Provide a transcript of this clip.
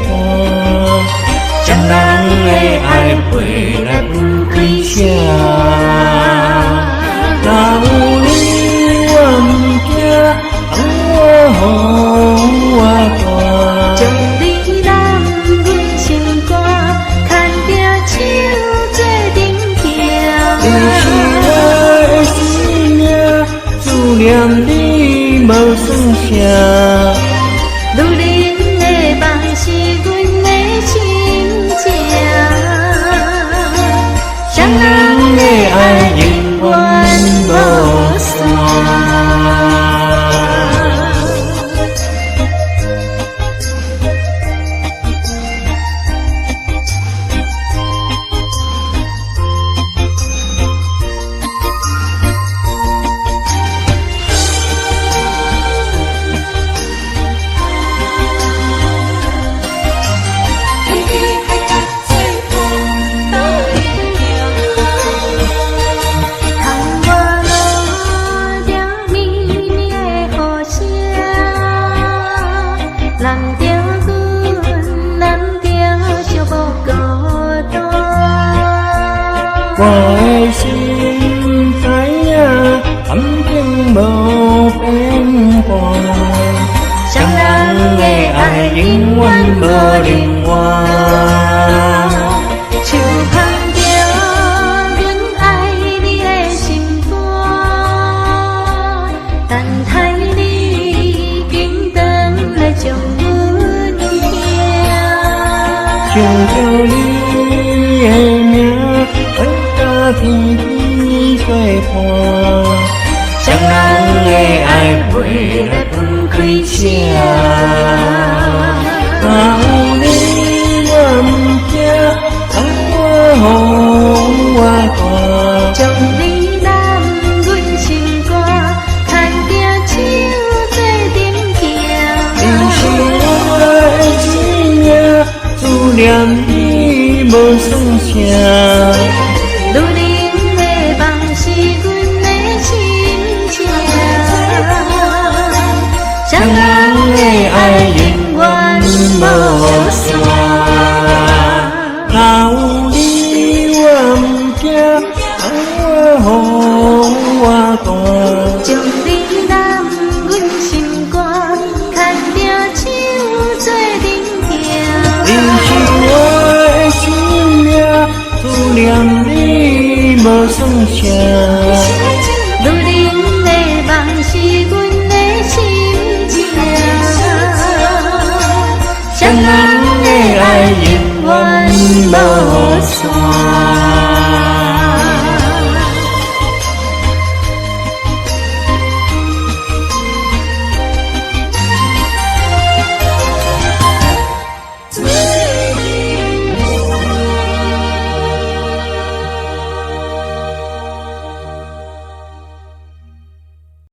伴，将人的爱陪来分开车。若有你我不惊，风雨我大。将你揽阮心肝，牵着手做阵行。你是我的生命，思念你无算啥。女人的梦是阮的心情，双人的爱永远无散。难着阮，难着寂寞孤单。我的心知影，感情无变化，双人的爱永远无另外。手捧着阮爱你的心肝，等待你紧回来将阮听。想着你的名，阮甲天边作伴，双人的爱陪来分开车。若有你我不惊，风雨我大。将你揽阮心肝，牵着手做阵行。你是我的生命，思念你无算啥。女人的梦是阮的心情，双人的爱永远无散。若有你我不惊，风雨我大。将你揽阮心肝，牵着手做阵行。你是我的生命，思念你无算啥。